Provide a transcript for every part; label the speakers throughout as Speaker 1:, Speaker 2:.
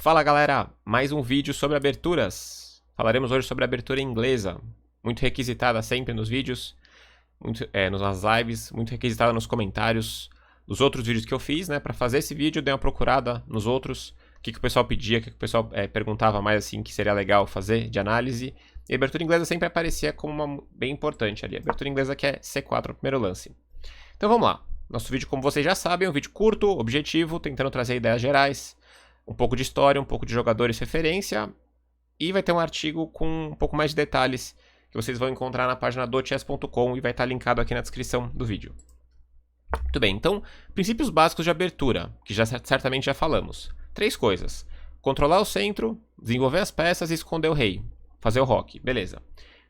Speaker 1: Fala galera, mais um vídeo sobre aberturas. Falaremos hoje sobre a abertura inglesa, muito requisitada sempre nos vídeos, nas lives, muito requisitada nos comentários dos outros vídeos que eu fiz, né? Para fazer esse vídeo, eu dei uma procurada nos outros, o que o pessoal pedia, o que o pessoal perguntava mais assim que seria legal fazer de análise. E a abertura inglesa sempre aparecia como uma bem importante ali. A abertura inglesa que é C4 o primeiro lance. Então vamos lá. Nosso vídeo, como vocês já sabem, é um vídeo curto, objetivo, tentando trazer ideias gerais, um pouco de história, um pouco de jogadores referência, e vai ter um artigo com um pouco mais de detalhes que vocês vão encontrar na página do chess.com e vai estar linkado aqui na descrição do vídeo. Muito bem, então, princípios básicos de abertura, que certamente já falamos. 3 coisas: controlar o centro, desenvolver as peças e esconder o rei, fazer o roque, beleza.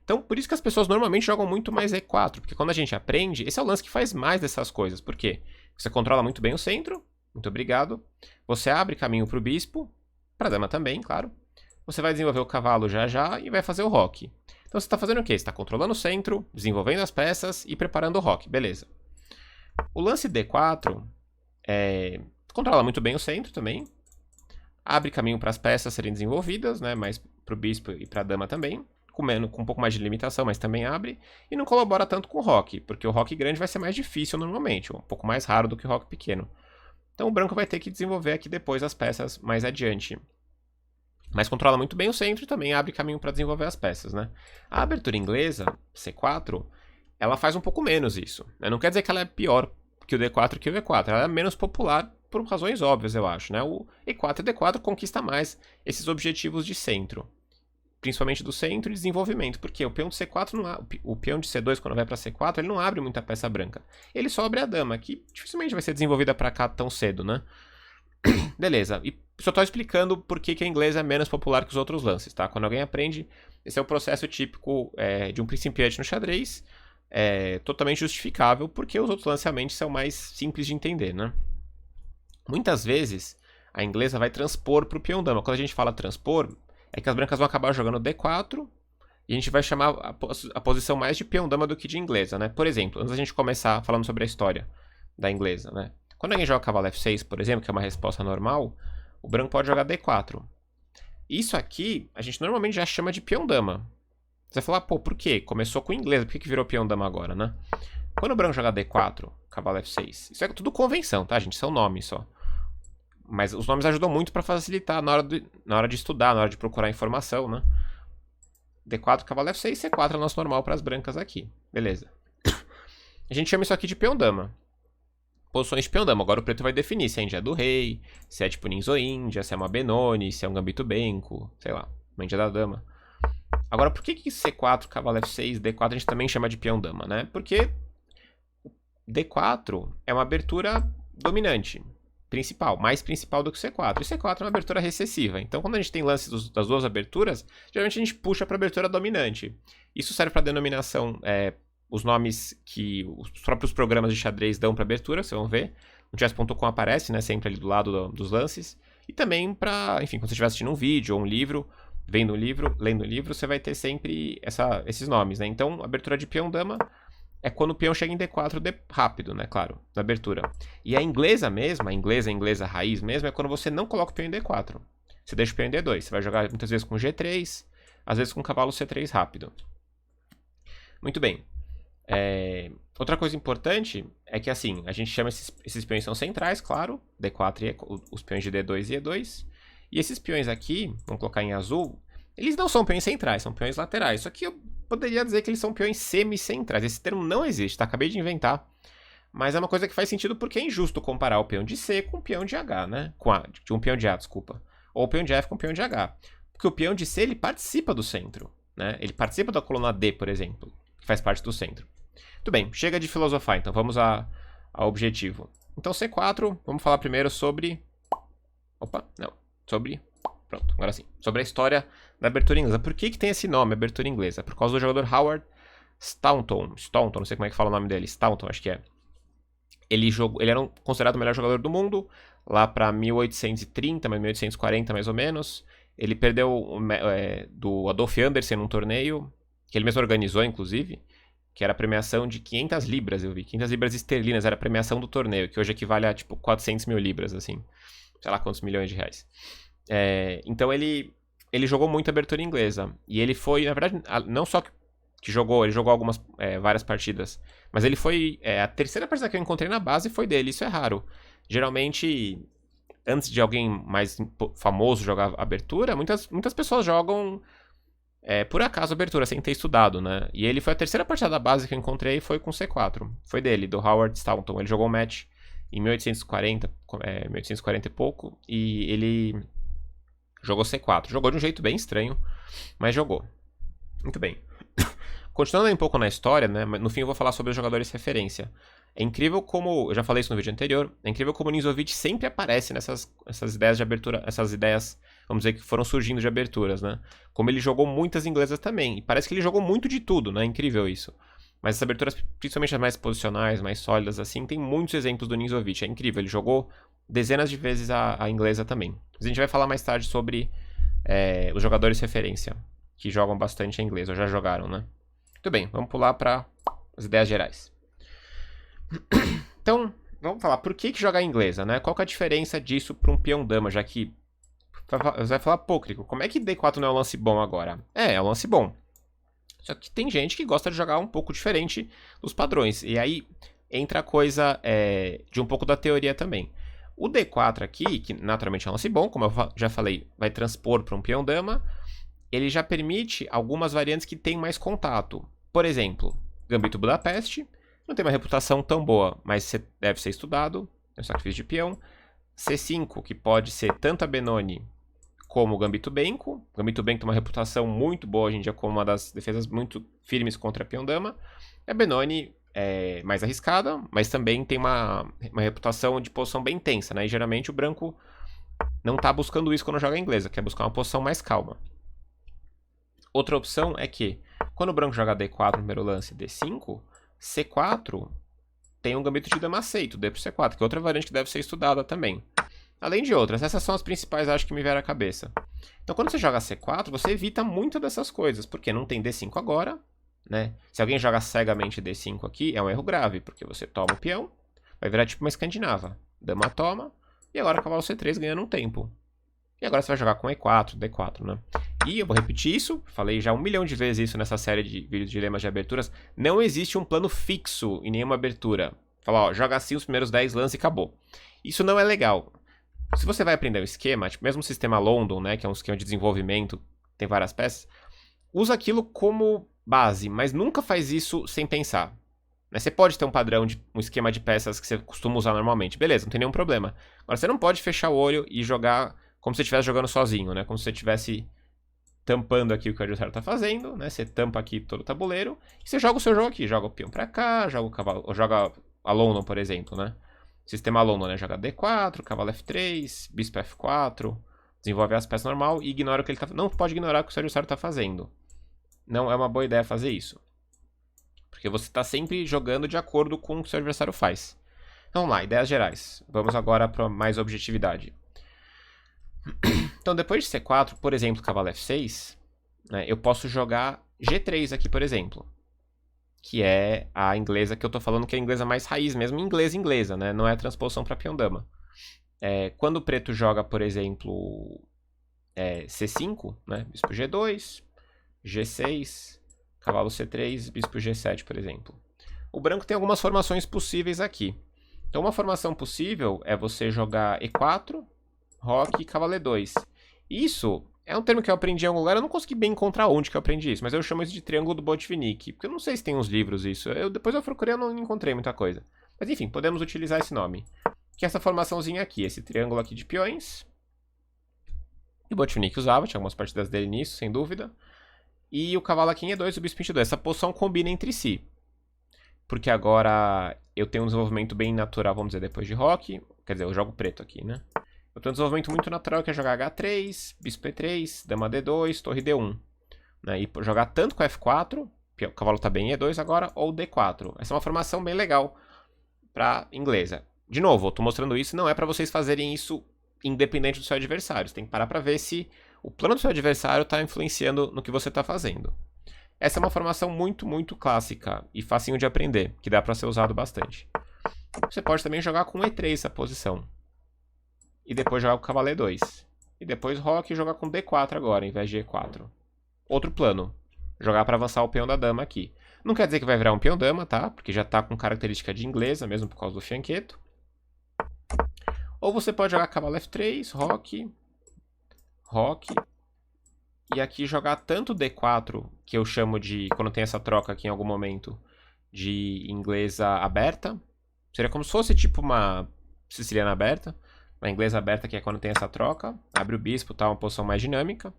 Speaker 1: Então, por isso que as pessoas normalmente jogam muito mais E4, porque quando a gente aprende, esse é o lance que faz mais dessas coisas. Por quê? Você controla muito bem o centro, muito obrigado. Você abre caminho para o bispo, para a dama também, claro. Você vai desenvolver o cavalo já já e vai fazer o roque. Então você está fazendo o quê? Você está controlando o centro, desenvolvendo as peças e preparando o roque, beleza. O lance D4 controla muito bem o centro também. Abre caminho para as peças serem desenvolvidas, né? Mas para o bispo e para a dama também. Com um pouco mais de limitação, mas também abre. E não colabora tanto com o roque, porque o roque grande vai ser mais difícil normalmente, um pouco mais raro do que o roque pequeno. Então o branco vai ter que desenvolver aqui depois as peças mais adiante. Mas controla muito bem o centro e também abre caminho para desenvolver as peças, né? A abertura inglesa, C4, ela faz um pouco menos isso. Não quer dizer que ela é pior que o D4 que o E4. Ela é menos popular por razões óbvias, eu acho, né? O E4 e D4 conquista mais esses objetivos de centro. Principalmente do centro e desenvolvimento, porque o peão de C4 o peão de C2 quando vai para C4, ele não abre muita peça branca. Ele só abre a dama, que dificilmente vai ser desenvolvida para cá tão cedo, né? Beleza, e só estou explicando por que a inglesa é menos popular que os outros lances, tá? Quando alguém aprende, esse é o processo típico de um principiante no xadrez, totalmente justificável, porque os outros lances realmente são mais simples de entender, né? Muitas vezes, a inglesa vai transpor para o peão dama. Quando a gente fala transpor, é que as brancas vão acabar jogando D4 e a gente vai chamar a posição mais de peão-dama do que de inglesa, né? Por exemplo, antes da gente começar falando sobre a história da inglesa, né? Quando alguém joga cavalo F6, por exemplo, que é uma resposta normal, o branco pode jogar D4. Isso aqui, a gente normalmente já chama de peão-dama. Você vai falar, pô, por quê? Começou com inglesa, por que virou peão-dama agora, né? Quando o branco jogar D4, cavalo F6, isso é tudo convenção, tá, gente? São nomes só. Mas os nomes ajudam muito para facilitar na hora de estudar, na hora de procurar informação, né? D4, cavalo F6, C4 é o nosso normal para as brancas aqui. Beleza. A gente chama isso aqui de peão-dama. Posições de peão-dama. Agora o preto vai definir se é índia do rei, se é tipo ninja-índia, se é uma Benoni, se é um gambito benco, sei lá, uma índia da dama. Agora, por que C4, cavalo F6, D4 a gente também chama de peão-dama, né? Porque D4 é uma abertura dominante. Mais principal do que o C4. E o C4 é uma abertura recessiva. Então, quando a gente tem lances das duas aberturas, geralmente a gente puxa para a abertura dominante. Isso serve para denominação, os nomes que os próprios programas de xadrez dão para abertura, vocês vão ver. No chess.com aparece, né, sempre ali do lado dos lances. E também para, enfim, quando você estiver assistindo um vídeo ou um livro, lendo um livro, você vai ter sempre esses nomes, né? Então, abertura de peão-dama é quando o peão chega em D4 rápido, né? Claro, na abertura. E a inglesa mesmo, a inglesa raiz mesmo, é quando você não coloca o peão em D4. Você deixa o peão em D2. Você vai jogar muitas vezes com G3, às vezes com cavalo C3 rápido. Muito bem. Outra coisa importante é que, assim, a gente chama esses peões são centrais, claro. D4 os peões de D2 e E2. E esses peões aqui, vamos colocar em azul, eles não são peões centrais, são peões laterais. Só que eu poderia dizer que eles são peões semicentrais. Esse termo não existe, tá? Acabei de inventar. Mas é uma coisa que faz sentido porque é injusto comparar o peão de C com o peão de H, né? De um peão de A, desculpa. Ou o peão de F com o peão de H. Porque o peão de C, ele participa do centro, né? Ele participa da coluna D, por exemplo, que faz parte do centro. Muito bem, chega de filosofar, então vamos ao objetivo. Então C4, vamos falar primeiro sobre... Pronto, agora sim. Sobre a história da abertura inglesa. Por que tem esse nome, abertura inglesa? Por causa do jogador Howard Staunton, não sei como é que fala o nome dele. Staunton, acho que é. Ele era considerado o melhor jogador do mundo, lá para 1830, 1840 mais ou menos. Ele perdeu do Adolf Andersen num torneio, que ele mesmo organizou, inclusive, que era a premiação de 500 libras, eu vi. 500 libras esterlinas era a premiação do torneio, que hoje equivale a, tipo, 400 mil libras, assim. Sei lá quantos milhões de reais. Então ele jogou muito abertura inglesa. E ele foi, na verdade, não só que jogou, ele jogou várias partidas. Mas ele foi. A terceira partida que eu encontrei na base foi dele, isso é raro. Geralmente, antes de alguém mais famoso jogar abertura, muitas pessoas jogam por acaso abertura, sem ter estudado, né? E ele foi a terceira partida da base que eu encontrei, foi com C4. Foi dele, do Howard Staunton. Ele jogou um match em 1840, 1840 e pouco, e ele jogou C4. Jogou de um jeito bem estranho, mas jogou. Muito bem. Continuando um pouco na história, né? No fim eu vou falar sobre os jogadores de referência. É incrível como, eu já falei isso no vídeo anterior, é incrível como o Ninzovic sempre aparece essas ideias de abertura, essas ideias, vamos dizer, que foram surgindo de aberturas, né? Como ele jogou muitas inglesas também, e parece que ele jogou muito de tudo, né? É incrível isso. Mas essas aberturas, principalmente as mais posicionais, mais sólidas, assim, tem muitos exemplos do Ninzovic, é incrível, ele jogou dezenas de vezes a inglesa também. Mas a gente vai falar mais tarde sobre os jogadores de referência, que jogam bastante a inglesa, ou já jogaram, né? Muito bem, vamos pular para as ideias gerais. Então, vamos falar por que jogar em inglesa, né? Qual que é a diferença disso para um peão dama, já que você vai falar, pô, Crico, como é que D4 não é um lance bom agora? É um lance bom. Só que tem gente que gosta de jogar um pouco diferente dos padrões. E aí entra a coisa de um pouco da teoria também. O D4 aqui, que naturalmente é um lance bom, como eu já falei, vai transpor para um peão dama. Ele já permite algumas variantes que têm mais contato. Por exemplo, Gambito Budapeste, não tem uma reputação tão boa, mas deve ser estudado, é um sacrifício de peão. C5, que pode ser tanto a Benoni como o Gambito Benko. O Gambito Benko tem uma reputação muito boa hoje em dia como uma das defesas muito firmes contra a peão dama. A Benoni é mais arriscada, mas também tem uma reputação de posição bem tensa, né? E geralmente o branco não está buscando isso quando joga a inglesa, quer buscar uma posição mais calma. Outra opção é que, quando o branco joga D4 no primeiro lance e D5, C4 tem um gambito de dama aceito, D pro C4, que é outra variante que deve ser estudada também. Além de outras, essas são as principais, acho que me vieram à cabeça. Então, quando você joga C4, você evita muito dessas coisas, porque não tem D5 agora, né? Se alguém joga cegamente D5 aqui, é um erro grave, porque você toma o peão, vai virar tipo uma escandinava. Dama toma, e agora cavalo C3 ganhando um tempo. E agora você vai jogar com E4, D4, né? E eu vou repetir isso, falei já 1 milhão de vezes isso nessa série de vídeos de dilemas de aberturas. Não existe um plano fixo em nenhuma abertura. Fala, ó, joga assim os primeiros 10 lances e acabou. Isso não é legal. Se você vai aprender um esquema, tipo mesmo o sistema London, né, que é um esquema de desenvolvimento, tem várias peças, usa aquilo como base, mas nunca faz isso sem pensar. Você pode ter um padrão, um esquema de peças que você costuma usar normalmente, beleza, não tem nenhum problema. Agora você não pode fechar o olho e jogar como se você estivesse jogando sozinho, né? Como se você estivesse tampando aqui o que o adversário está fazendo, né? Você tampa aqui todo o tabuleiro e você joga o seu jogo aqui. Joga o peão para cá, joga o cavalo, ou joga a London, por exemplo, né? Sistema London, né? Joga D4, cavalo F3, bispo F4, desenvolve as peças normal e ignora o que ele tá. Não pode ignorar o que o seu adversário está fazendo. Não é uma boa ideia fazer isso. Porque você está sempre jogando de acordo com o que o seu adversário faz. Então vamos lá, ideias gerais. Vamos agora para mais objetividade. Então, depois de C4, por exemplo, cavalo F6, né, eu posso jogar G3 aqui, por exemplo. Que é a inglesa que eu tô falando, que é a inglesa mais raiz mesmo, inglesa, né? Não é a transposição para peão-dama. Quando o preto joga, por exemplo, C5, né? Bispo G2, G6, cavalo C3, bispo G7, por exemplo. O branco tem algumas formações possíveis aqui. Então, uma formação possível é você jogar E4, roque e cavalo E2. Isso é um termo que eu aprendi em algum lugar, eu não consegui bem encontrar onde que eu aprendi isso, mas eu chamo isso de triângulo do Botvinnik, porque eu não sei se tem uns livros isso. Depois eu procurei e não encontrei muita coisa. Mas enfim, podemos utilizar esse nome. Que é essa formaçãozinha aqui, esse triângulo aqui de peões. E o Botvinnik usava, tinha algumas partidas dele nisso, sem dúvida. E o cavalo aqui em E2 e o bispo em G2. Essa posição combina entre si. Porque agora eu tenho um desenvolvimento bem natural, vamos dizer, depois de roque. Quer dizer, eu jogo preto aqui, né? Eu tenho um desenvolvimento muito natural que é jogar H3, bispo E3, dama D2, torre D1. Né? E jogar tanto com F4, o cavalo está bem em E2 agora, ou D4. Essa é uma formação bem legal para inglesa. De novo, eu estou mostrando isso, não é para vocês fazerem isso independente do seu adversário. Você tem que parar para ver se o plano do seu adversário está influenciando no que você está fazendo. Essa é uma formação muito, muito clássica e facinho de aprender, que dá para ser usado bastante. Você pode também jogar com E3 essa posição. E depois jogar com o cavalo E2. e depois roque e jogar com D4 agora, em vez de E4. Outro plano, jogar para avançar o peão da dama aqui. Não quer dizer que vai virar um peão dama, tá? Porque já tá com característica de inglesa, mesmo por causa do fianqueto. Ou você pode jogar cavalo F3, roque, roque, e aqui jogar tanto D4, que eu chamo de, quando tem essa troca aqui em algum momento, de inglesa aberta. Seria como se fosse tipo uma siciliana aberta. Uma inglesa aberta que é quando tem essa troca. Abre o bispo, tá? Uma posição mais dinâmica.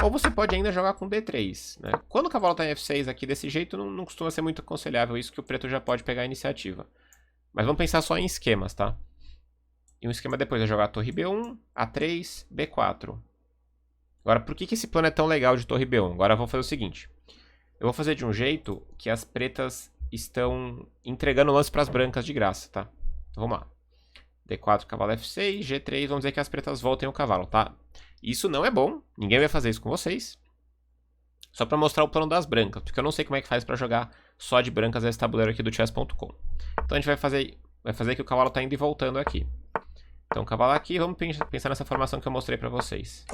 Speaker 1: Ou você pode ainda jogar com D3, né? Quando o cavalo tá em F6 aqui desse jeito, não costuma ser muito aconselhável isso, que o preto já pode pegar a iniciativa. Mas vamos pensar só em esquemas, tá? E um esquema depois é jogar torre B1, A3, B4. Agora, por que esse plano é tão legal de torre B1? Agora eu vou fazer o seguinte. Eu vou fazer de um jeito que as pretas estão entregando lance para as brancas de graça, tá? Então vamos lá. D4, cavalo F6, G3, vamos dizer que as pretas voltem o cavalo, tá? Isso não é bom, ninguém vai fazer isso com vocês. Só para mostrar o plano das brancas, porque eu não sei como é que faz para jogar só de brancas esse tabuleiro aqui do chess.com. Então a gente vai fazer que o cavalo tá indo e voltando aqui. Então cavalo aqui, vamos pensar nessa formação que eu mostrei para vocês.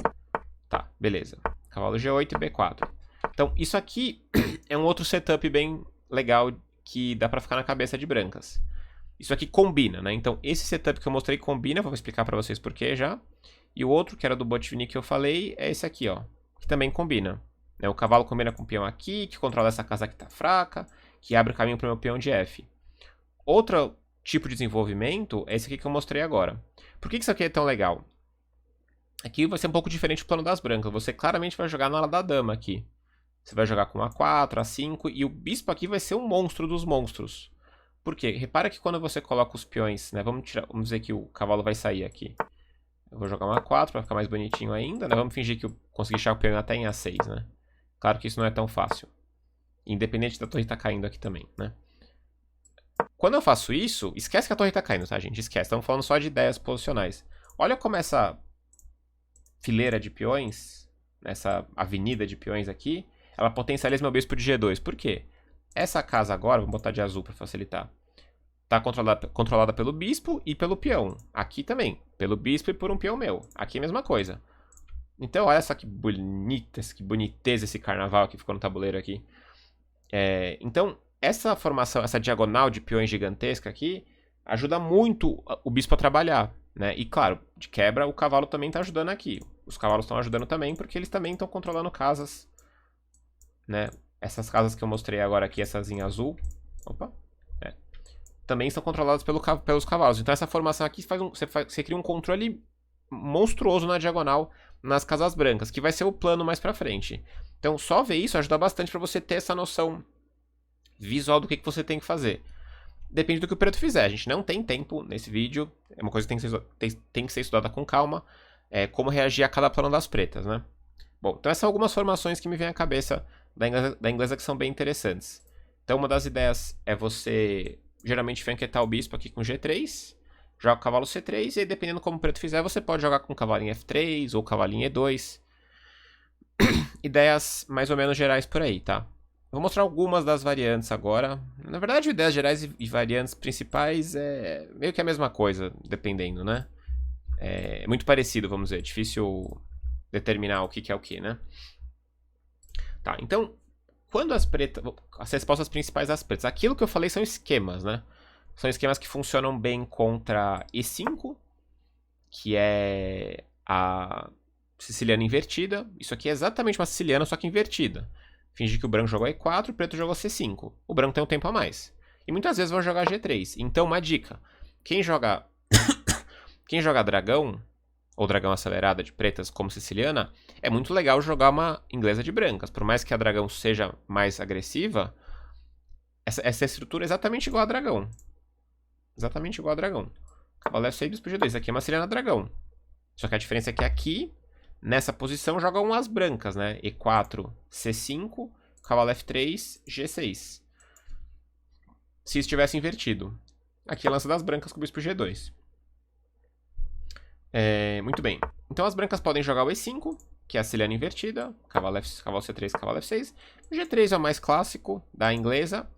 Speaker 1: Tá, beleza. Cavalo G8 e B4. Então, isso aqui é um outro setup bem legal que dá pra ficar na cabeça de brancas. Isso aqui combina, né? Então, esse setup que eu mostrei combina, vou explicar pra vocês por que já. E o outro, que era do Botvinnik que eu falei, é esse aqui, ó, que também combina. Né? O cavalo combina com o peão aqui, que controla essa casa que tá fraca, que abre o caminho pro meu peão de F. Outro tipo de desenvolvimento é esse aqui que eu mostrei agora. Por que isso aqui é tão legal? Aqui vai ser um pouco diferente do plano das brancas. Você claramente vai jogar na ala da dama aqui. Você vai jogar com A4, A5 e o bispo aqui vai ser um monstro dos monstros. Por quê? Repara que quando você coloca os peões, né? Vamos dizer que o cavalo vai sair aqui. Eu vou jogar um A4 para ficar mais bonitinho ainda, né? Vamos fingir que eu consegui deixar o peão até em A6, né? Claro que isso não é tão fácil. Independente da torre estar caindo aqui também, né? Quando eu faço isso, esquece que a torre está caindo, tá, gente? Esquece. Estamos falando só de ideias posicionais. Olha como essa fileira de peões, nessa avenida de peões aqui, ela potencializa meu bispo de G2. Por quê? Essa casa agora, vou botar de azul para facilitar, está controlada pelo bispo e pelo peão. Aqui também, pelo bispo e por um peão meu. Aqui é a mesma coisa. Então, olha só que boniteza esse carnaval que ficou no tabuleiro aqui. Então, essa formação, essa diagonal de peões gigantesca aqui, ajuda muito o bispo a trabalhar. Né? E claro, de quebra, o cavalo também está ajudando aqui. Os cavalos estão ajudando também, porque eles também estão controlando casas. Né? Essas casas que eu mostrei agora aqui, essas em azul. Opa! Também são controladas pelos cavalos. Então essa formação aqui você cria um controle monstruoso na diagonal nas casas brancas, que vai ser o plano mais pra frente. Então só ver isso ajuda bastante para você ter essa noção visual do que você tem que fazer. Depende do que o preto fizer. A gente não tem tempo nesse vídeo. É uma coisa que tem que ser estudada com calma. Como reagir a cada plano das pretas, né? Bom, então essas são algumas formações que me vêm à cabeça da inglesa que são bem interessantes. Então uma das ideias é você geralmente fianquetar o bispo aqui com G3, joga o cavalo C3 e aí, dependendo como o preto fizer, você pode jogar com o cavalo em F3 ou cavalo em E2. Ideias mais ou menos gerais por aí, tá? Vou mostrar algumas das variantes agora. Na verdade, ideias gerais e variantes principais é meio que a mesma coisa, dependendo, né? É muito parecido, vamos dizer. Difícil determinar o que é o que, né? Tá, então, quando as pretas... As respostas principais das pretas. Aquilo que eu falei são esquemas, né? São esquemas que funcionam bem contra E5, que é a siciliana invertida. Isso aqui é exatamente uma siciliana, só que invertida. Fingir que o branco jogou E4, o preto jogou C5. O branco tem um tempo a mais. E muitas vezes vão jogar G3. Então, uma dica. Quem joga dragão, ou dragão acelerada de pretas como siciliana, é muito legal jogar uma inglesa de brancas. Por mais que a dragão seja mais agressiva, essa estrutura é exatamente igual a dragão. Exatamente igual a dragão. Cavalo F6, bispo G2. Isso aqui é uma siciliana dragão. Só que a diferença é que aqui, nessa posição, jogam as brancas, né? E4, C5, cavalo F3, G6. Se estivesse invertido. Aqui é lança das brancas com o bispo G2. Muito bem. Então as brancas podem jogar o E5, que é a siciliana invertida. Cavalo C3, cavalo F6. O G3 é o mais clássico da inglesa.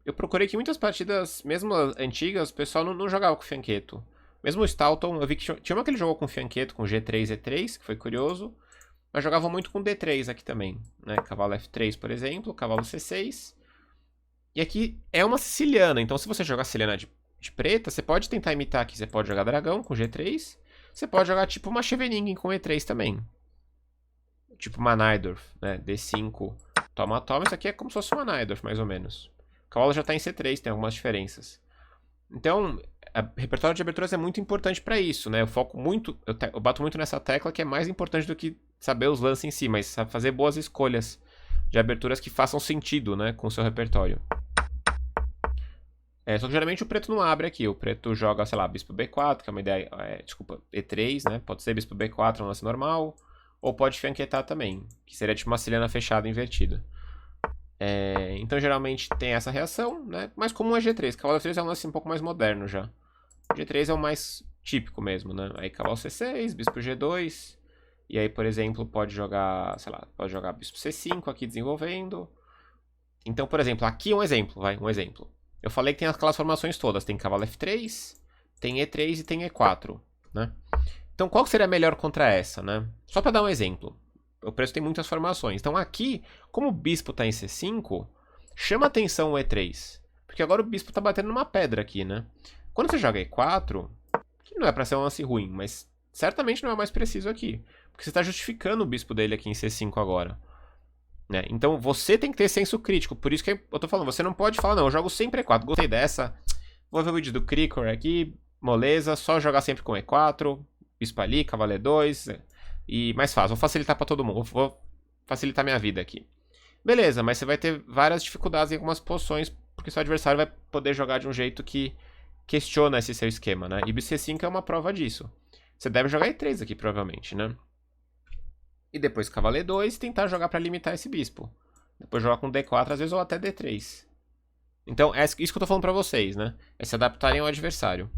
Speaker 1: Eu procurei que muitas partidas, mesmo antigas, o pessoal não jogava com fianqueto. Mesmo o Stalton, eu vi que tinha uma que ele jogou com fianqueto, com G3, E3, que foi curioso. Mas jogava muito com D3 aqui também, né? Cavalo F3, por exemplo, cavalo C6. E aqui é uma siciliana, então se você jogar siciliana de preta, você pode tentar imitar aqui. Você pode jogar dragão com G3. Você pode jogar tipo uma Scheveningen com E3 também. Tipo uma Najdorf, né? D5, toma, toma. Isso aqui é como se fosse uma Najdorf, mais ou menos. O cavalo já tá em C3, tem algumas diferenças. Então, o repertório de aberturas é muito importante para isso, né? Eu foco muito, eu bato muito nessa tecla que é mais importante do que saber os lances em si, mas sabe fazer boas escolhas de aberturas que façam sentido, né, com o seu repertório. Só que geralmente o preto não abre aqui, o preto joga, sei lá, bispo B4, que é uma ideia, desculpa, E3, né? Pode ser bispo B4, um lance normal, ou pode fianquetar também, que seria tipo uma siciliana fechada invertida. Então geralmente tem essa reação, né? Mais comum é G3. Cavalo F3 é um lance um pouco mais moderno já. G3 é o mais típico mesmo, né? Aí cavalo C6, bispo G2. E aí, por exemplo, pode jogar, sei lá, pode jogar bispo C5 aqui desenvolvendo. Então, por exemplo, aqui um exemplo, vai, um exemplo. Eu falei que tem aquelas formações todas. Tem cavalo F3, tem E3 e tem E4, né? Então, qual que seria melhor contra essa, né? Só para dar um exemplo. O preço tem muitas formações. Então aqui, como o bispo está em C5, chama atenção o E3. Porque agora o bispo está batendo numa pedra aqui, né? Quando você joga E4, que não é para ser um lance ruim, mas certamente não é mais preciso aqui. Porque você está justificando o bispo dele aqui em C5 agora. Né? Então você tem que ter senso crítico. Por isso que eu tô falando, você não pode falar, não, eu jogo sempre E4. Gostei dessa. Vou ver o vídeo do Krikor aqui. Moleza, só jogar sempre com E4. Bispo ali, cavalo E2... E mais fácil, vou facilitar para todo mundo, vou facilitar minha vida aqui. Beleza, mas você vai ter várias dificuldades em algumas posições, porque seu adversário vai poder jogar de um jeito que questiona esse seu esquema, né? E BC5 é uma prova disso. Você deve jogar E3 aqui, provavelmente, né? E depois cavalo E2 e tentar jogar para limitar esse bispo. Depois jogar com D4, às vezes, ou até D3. Então, é isso que eu tô falando para vocês, né? É se adaptarem ao adversário.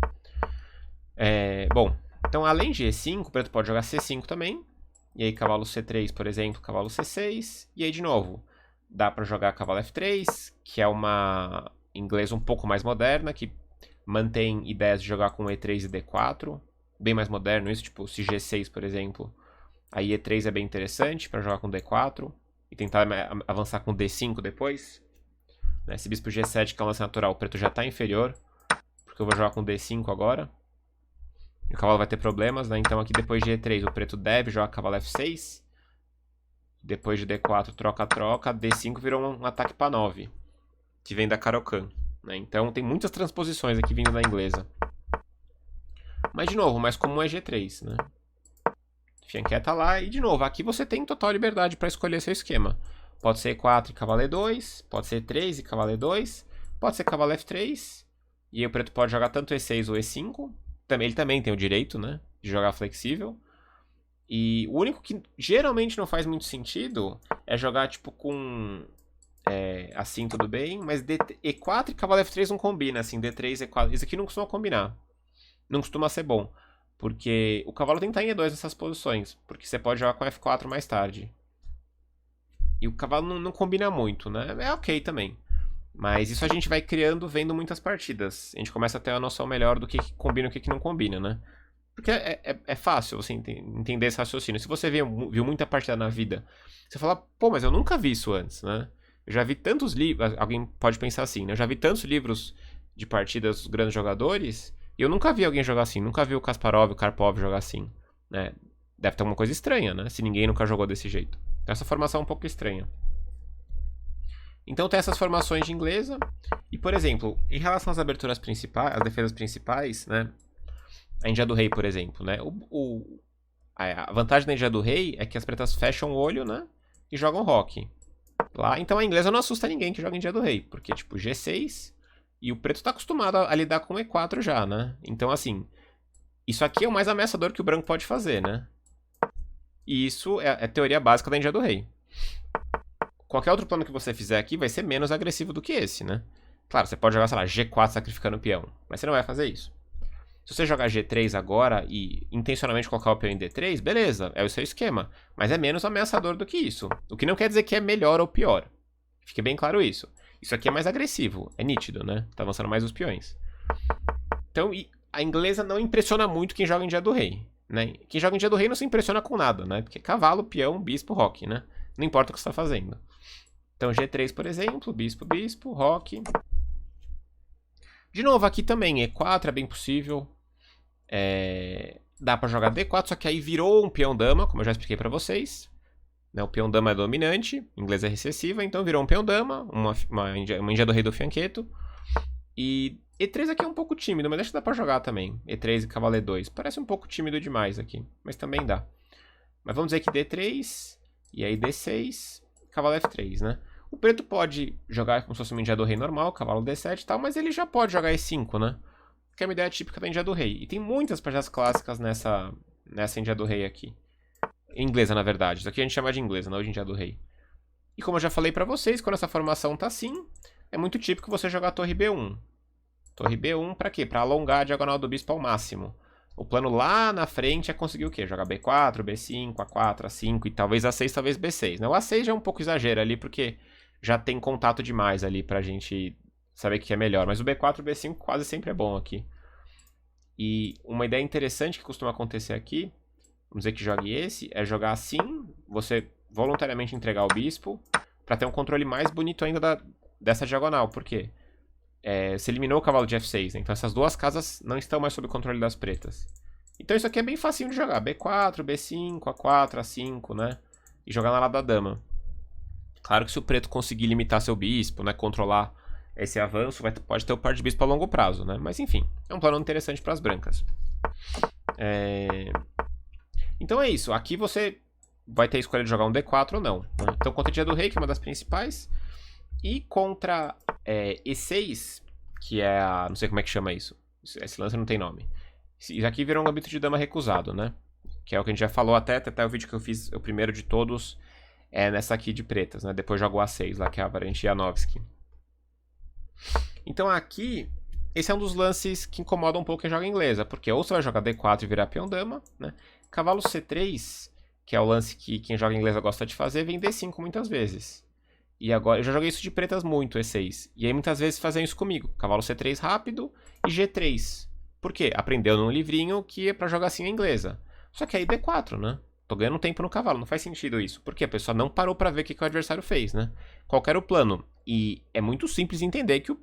Speaker 1: Bom... Então, além de E5, o preto pode jogar C5 também. E aí, cavalo C3, por exemplo, cavalo C6. E aí, de novo, dá para jogar cavalo F3, que é uma inglesa um pouco mais moderna, que mantém ideias de jogar com E3 e D4. Bem mais moderno isso, tipo, se G6, por exemplo. Aí E3 é bem interessante para jogar com D4. E tentar avançar com D5 depois. Se bispo G7, que é um lance natural, o preto já está inferior. Porque eu vou jogar com D5 agora. O cavalo vai ter problemas, né? Então aqui depois de E3 o preto deve jogar cavalo F6. Depois de D4 troca-troca. D5 virou um ataque para 9. Que vem da Caro-Kann, né? Então tem muitas transposições aqui vindo da inglesa. Mas de novo, mais comum é G3, né? Fianqueta lá e de novo, aqui você tem total liberdade para escolher seu esquema. Pode ser E4 e cavalo E2. Pode ser E3 e cavalo E2. Pode ser cavalo F3. E aí o preto pode jogar tanto E6 ou E5. Ele também tem o direito, né, de jogar flexível. E o único que geralmente não faz muito sentido é jogar tipo com assim tudo bem, mas E4 e cavalo F3 não combina, assim, D3, E4, isso aqui não costuma combinar. Não costuma ser bom, porque o cavalo tem que estar em E2 nessas posições, porque você pode jogar com F4 mais tarde. E o cavalo não combina muito, né, é ok também. Mas isso a gente vai criando vendo muitas partidas. A gente começa a ter uma noção melhor do que combina e o que não combina, né? Porque é fácil você entender esse raciocínio. Se você viu muita partida na vida, você fala, pô, mas eu nunca vi isso antes, né? Eu já vi tantos livros. Alguém pode pensar assim, né? Eu já vi tantos livros de partidas dos grandes jogadores e eu nunca vi alguém jogar assim. Nunca vi o Kasparov, o Karpov jogar assim, né? Deve ter alguma coisa estranha, né? Se ninguém nunca jogou desse jeito. Então essa formação é um pouco estranha. Então tem essas formações de inglesa. E, por exemplo, em relação às aberturas principais, às defesas principais, né? A Índia do Rei, por exemplo, né? A vantagem da Índia do Rei é que as pretas fecham o olho, né? E jogam rock. Lá, então a inglesa não assusta ninguém que joga Índia do Rei. Porque, tipo, G6 e o preto tá acostumado a lidar com E4 já, né? Então, assim, isso aqui é o mais ameaçador que o branco pode fazer, né? E isso é a teoria básica da Índia do Rei. Qualquer outro plano que você fizer aqui vai ser menos agressivo do que esse, né? Claro, você pode jogar, sei lá, G4 sacrificando o peão, mas você não vai fazer isso. Se você jogar G3 agora e intencionalmente colocar o peão em D3, beleza, é o seu esquema. Mas é menos ameaçador do que isso. O que não quer dizer que é melhor ou pior. Fique bem claro isso. Isso aqui é mais agressivo, é nítido, né? Tá avançando mais os peões. Então, a inglesa não impressiona muito quem joga em dia do rei, né? Quem joga em dia do rei não se impressiona com nada, né? Porque cavalo, peão, bispo, roque, né? Não importa o que você está fazendo. Então G3, por exemplo, bispo, bispo, roque. De novo, aqui também E4 é bem possível. Dá para jogar D4, só que aí virou um peão-dama, como eu já expliquei para vocês. Né? O peão-dama é dominante, inglesa é recessiva, então virou um peão-dama, uma índia do rei do fianqueto. E E3 aqui é um pouco tímido, mas deixa que dá pra jogar também. E3 e cavalo E2. Parece um pouco tímido demais aqui, mas também dá. Mas vamos dizer que D3, e aí D6, cavalo F3, né? O preto pode jogar como se fosse uma índia do rei normal, cavalo D7 e tal, mas ele já pode jogar E5, né? Que é uma ideia típica da índia do rei. E tem muitas partidas clássicas nessa índia do rei aqui. Inglesa, na verdade. Isso aqui a gente chama de inglesa, não de índia do rei. E como eu já falei pra vocês, quando essa formação tá assim, é muito típico você jogar a torre B1. Torre B1 pra quê? Pra alongar a diagonal do bispo ao máximo. O plano lá na frente é conseguir o quê? Jogar B4, B5, A4, A5 e talvez A6, talvez B6. Né? O A6 já é um pouco exagero ali, porque já tem contato demais ali pra gente saber o que é melhor. Mas o B4 e o B5 quase sempre é bom aqui. E uma ideia interessante que costuma acontecer aqui, vamos dizer que jogue esse, é jogar assim, você voluntariamente entregar o bispo, pra ter um controle mais bonito ainda dessa diagonal. Por quê? Você eliminou o cavalo de F6, né? Então essas duas casas não estão mais sob controle das pretas. Então isso aqui é bem facinho de jogar. B4, B5, A4, A5, né? E jogar na lado da dama. Claro que se o preto conseguir limitar seu bispo, né? Controlar esse avanço, pode ter o par de bispo a longo prazo, né? Mas enfim, é um plano interessante para as brancas. Então é isso. Aqui você vai ter a escolha de jogar um D4 ou não. Né? Então contra a dia do rei, que é uma das principais. E contra E6, que é a... não sei como é que chama isso. Esse lance não tem nome. Isso aqui virou um gambito de dama recusado, né? Que é o que a gente já falou até o vídeo que eu fiz, o primeiro de todos, nessa aqui de pretas, né? Depois jogo A6 lá, que é a variante Janowski. Então aqui, esse é um dos lances que incomoda um pouco quem joga inglesa. Porque ou você vai jogar D4 e virar peão-dama, né? Cavalo C3, que é o lance que quem joga inglesa gosta de fazer, vem D5 muitas vezes. E agora, eu já joguei isso de pretas muito, E6. E aí muitas vezes fazem isso comigo. Cavalo C3 rápido e G3. Por quê? Aprendeu num livrinho que é pra jogar assim a inglesa. Só que aí D4, né? Tô ganhando tempo no cavalo, não faz sentido isso. Porque a pessoa não parou pra ver o que o adversário fez, né? Qual era o plano? E é muito simples entender que o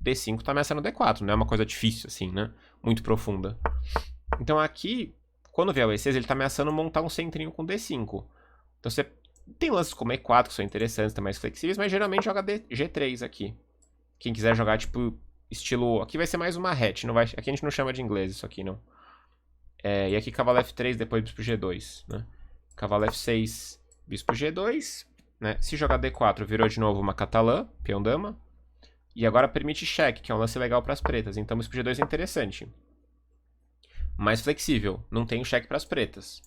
Speaker 1: D5 tá ameaçando o D4, não é uma coisa difícil assim, né? Muito profunda. Então aqui, quando vier o E6, ele tá ameaçando montar um centrinho com D5. Então você... tem lances como E4 que são interessantes, tá mais flexíveis, mas geralmente joga G3 aqui. Quem quiser jogar, tipo, estilo... aqui vai ser mais uma hatch, não vai... aqui a gente não chama de inglês isso aqui, não. E aqui cavalo F3, depois bispo G2, né? Cavalo F6, bispo G2, né? Se jogar D4, virou de novo uma catalã, peão-dama. E agora permite cheque, que é um lance legal para as pretas. Então bispo G2 é interessante. Mais flexível, não tem o cheque para as pretas.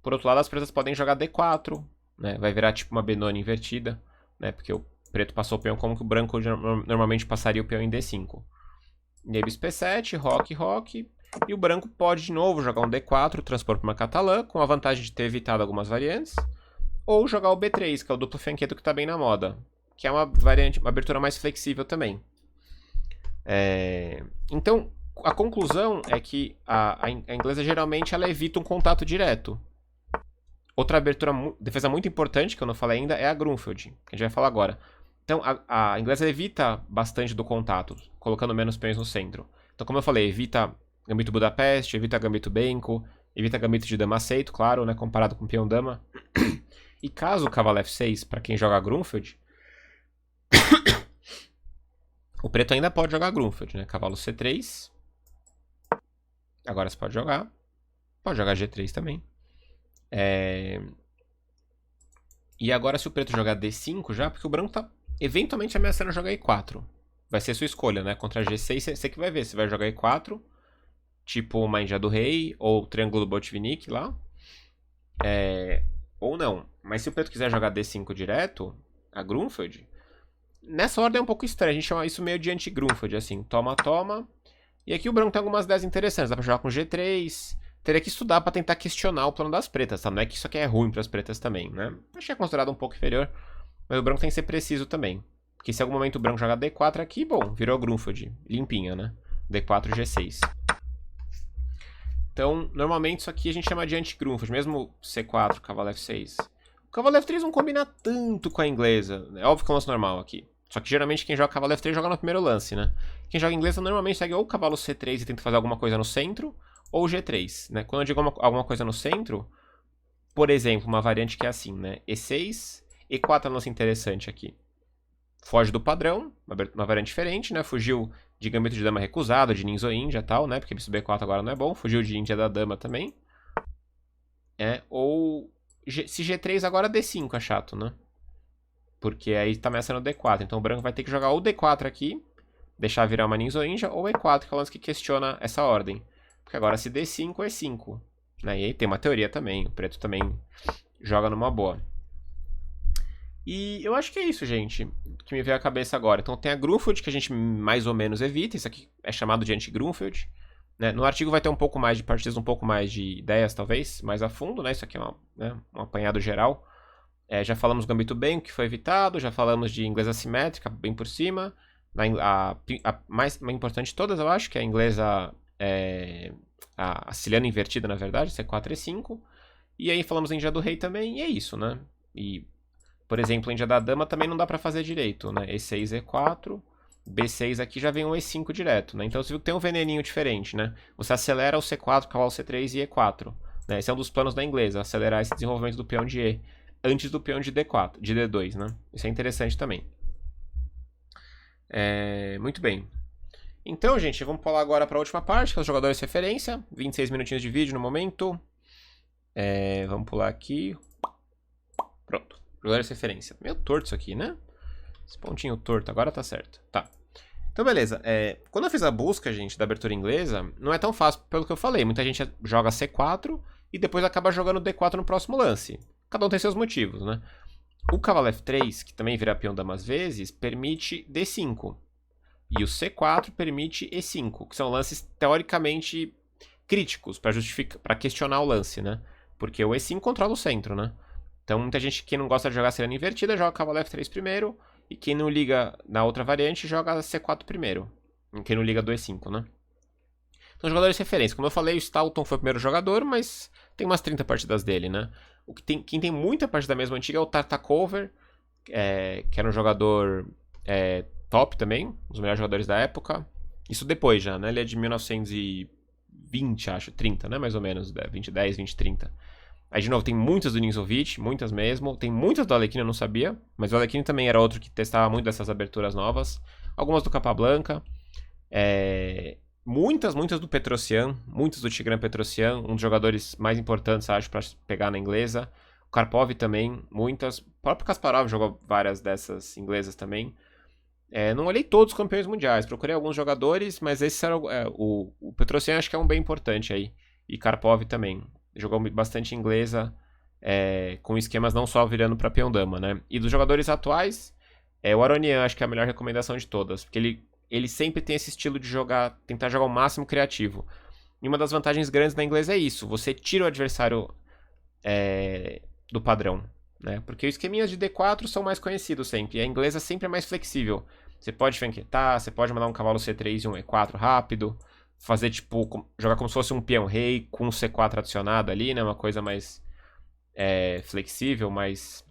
Speaker 1: Por outro lado, as pretas podem jogar D4, né? Vai virar tipo uma Benoni invertida, né? Porque o preto passou o peão como que o branco normalmente passaria o peão em D5. E aí bispo E7, roque, roque. E o branco pode de novo jogar um D4, transpor para uma catalã, com a vantagem de ter evitado algumas variantes. Ou jogar o B3, que é o duplo fianqueto que está bem na moda. Que é uma variante, uma abertura mais flexível também. Então, a conclusão é que a inglesa geralmente ela evita um contato direto. Outra abertura, defesa muito importante, que eu não falei ainda, é a Grunfeld, que a gente vai falar agora. Então, a inglesa evita bastante do contato, colocando menos peões no centro. Então, como eu falei, evita gambito Budapeste, evita gambito Benko, evita gambito de dama aceito, claro, né, comparado com peão-dama. E caso o cavalo F6, para quem joga Grunfeld, o preto ainda pode jogar Grunfeld, né? Cavalo C3. Agora você pode jogar. Pode jogar G3 também. E agora se o preto jogar D5 já, porque o branco tá eventualmente ameaçando jogar E4. Vai ser sua escolha, né? Contra G6, você que vai ver se vai jogar E4, tipo uma Índia do Rei, ou Triângulo Botvinnik lá. Ou não. Mas se o preto quiser jogar D5 direto, a Grunfeld, nessa ordem é um pouco estranho. A gente chama isso meio de anti-Grunfeld, assim. Toma, toma. E aqui o branco tem algumas ideias interessantes. Dá pra jogar com G3. Teria que estudar pra tentar questionar o plano das pretas, tá? Não é que isso aqui é ruim pras pretas também, né? Acho que é considerado um pouco inferior. Mas o branco tem que ser preciso também. Porque se em algum momento o branco jogar D4 aqui, bom, virou Grunfeld. Limpinha, né? D4, G6. Então, normalmente isso aqui a gente chama de anti-Grunfeld, mesmo C4, cavalo F6. O cavalo F3 não combina tanto com a inglesa, é óbvio que é um lance normal aqui. Só que geralmente quem joga cavalo F3 joga no primeiro lance, né? Quem joga inglesa normalmente segue ou o cavalo C3 e tenta fazer alguma coisa no centro, ou G3, né? Quando eu digo alguma coisa no centro, por exemplo, uma variante que é assim, né? E6, E4 é um lance interessante aqui. Foge do padrão, uma variante diferente, né? Fugiu de gambito de dama recusado, de ninzo índia e tal, né? Porque bispo B4 agora não é bom. Fugiu de índia da dama também. Ou se G3 agora D5 é chato, né? Porque aí tá ameaçando D4. Então o branco vai ter que jogar ou D4 aqui, deixar virar uma ninzo índia, ou E4, que é o lance que questiona essa ordem. Porque agora se D5, E5. Né? E aí tem uma teoria também. O preto também joga numa boa. E eu acho que é isso, gente, que me veio à cabeça agora. Então tem a Grunfeld, que a gente mais ou menos evita. Isso aqui é chamado de anti-Grunfeld. Né? No artigo vai ter um pouco mais de partidas, um pouco mais de ideias, talvez, mais a fundo. Né? Isso aqui é um apanhado geral. Já falamos do gambito bem, que foi evitado. Já falamos de inglesa assimétrica, bem por cima. A mais importante de todas, eu acho, que é a inglesa... a siciliana invertida, na verdade, C4 e 5. E aí falamos da índia do rei também, e é isso, né? E... Por exemplo, a índia da dama também não dá pra fazer direito, né? E6, E4, B6 aqui já vem um E5 direto, né? Então você viu que tem um veneninho diferente, né? Você acelera o C4, cavalo C3 e E4, né? Esse é um dos planos da inglesa, acelerar esse desenvolvimento do peão de E antes do peão de D4, de D2, né? Isso é interessante também. Muito bem. Então, gente, vamos pular agora para a última parte, que é os jogadores de referência. 26 minutinhos de vídeo no momento. Vamos pular aqui. Pronto. Jogadores de referência. Meio torto isso aqui, né? Esse pontinho torto, agora tá certo. Tá. Então, beleza. Quando eu fiz a busca, gente, da abertura inglesa, não é tão fácil pelo que eu falei. Muita gente joga C4 e depois acaba jogando D4 no próximo lance. Cada um tem seus motivos, né? O cavalo F3, que também vira peão dama às vezes, permite D5. E o C4 permite E5, que são lances teoricamente críticos para questionar o lance, né? Porque o E5 controla o centro, né? Então, muita gente que não gosta de jogar sirena invertida joga cavalo F3 primeiro. E quem não liga na outra variante joga C4 primeiro. Quem não liga do E5, né? Então, jogadores de referência. Como eu falei, o Staunton foi o primeiro jogador, mas tem umas 30 partidas dele, né? Quem tem muita partida mesmo antiga é o Tartakover, que era um jogador top também, um dos melhores jogadores da época. Isso depois já, né? Ele é de 1920, acho, 30, né? Mais ou menos, 2010, 2030. Aí, de novo, tem muitas do Ninzovic, muitas mesmo. Tem muitas do Alekhine, eu não sabia. Mas o Alekhine também era outro que testava muito dessas aberturas novas. Algumas do Capablanca. Muitas do Petrosian. Muitas do Tigran Petrosian. Um dos jogadores mais importantes, acho, para pegar na inglesa. O Karpov também, muitas. O próprio Kasparov jogou várias dessas inglesas também. Não olhei todos os campeões mundiais. Procurei alguns jogadores, mas esse era o Petrosian acho que é um bem importante aí. E Karpov também. Jogou bastante inglesa, com esquemas não só virando para peão dama, né? E dos jogadores atuais, o Aronian acho que é a melhor recomendação de todas, porque ele sempre tem esse estilo de jogar, tentar jogar o máximo criativo. E uma das vantagens grandes da inglesa é isso, você tira o adversário do padrão, né? Porque os esqueminhas de D4 são mais conhecidos sempre, e a inglesa sempre é mais flexível. Você pode flanquetar, você pode mandar um cavalo C3 e um E4 rápido, fazer, tipo, jogar como se fosse um peão rei com um C4 adicionado ali, né? Uma coisa mais flexível, mais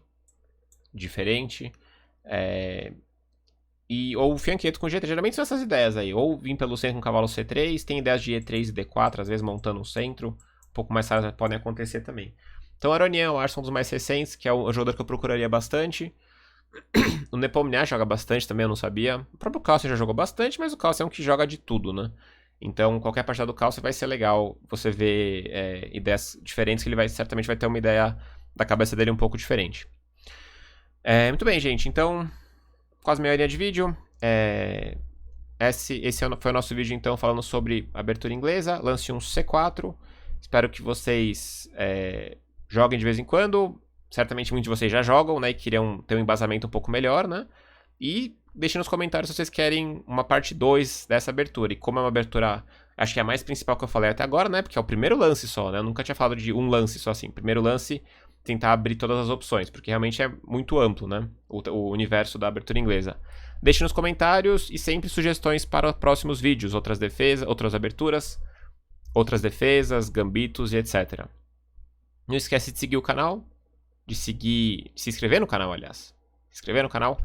Speaker 1: diferente. Ou o fianqueto com G3. Geralmente são essas ideias aí. Ou vir pelo centro com cavalo C3. Tem ideias de E3 e D4, às vezes montando um centro. Um pouco mais raras podem acontecer também. Então, Aronian, eu acho, são um dos mais recentes, que é o jogador que eu procuraria bastante. O Nepomniachtchi joga bastante também, eu não sabia. O próprio Carlsen já jogou bastante, mas o Carlsen é um que joga de tudo, né? Então, qualquer partida do Carlsen vai ser legal você ver ideias diferentes, que ele certamente vai ter uma ideia da cabeça dele um pouco diferente. Muito bem, gente. Então, quase meia horinha de vídeo. Esse foi o nosso vídeo, então, falando sobre abertura inglesa. Lance um C4. Espero que vocês joguem de vez em quando. Certamente muitos de vocês já jogam, né? E queriam ter um embasamento um pouco melhor, né? E deixem nos comentários se vocês querem uma parte 2 dessa abertura. E como é uma abertura, acho que é a mais principal que eu falei até agora, né? Porque é o primeiro lance só, né? Eu nunca tinha falado de um lance só assim. Primeiro lance, tentar abrir todas as opções, porque realmente é muito amplo, né? O universo da abertura inglesa. Deixem nos comentários e sempre sugestões para próximos vídeos, outras defesas, outras aberturas, outras defesas, gambitos e etc. Não esquece de seguir o canal, de se inscrever no canal, aliás. Se inscrever no canal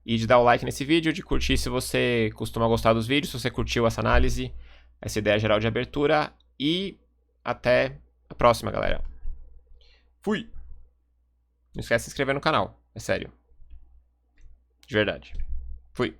Speaker 1: e de dar o like nesse vídeo, de curtir se você costuma gostar dos vídeos, se você curtiu essa análise, essa ideia geral de abertura. E até a próxima, galera. Fui! Não esquece de se inscrever no canal, é sério. De verdade. Fui.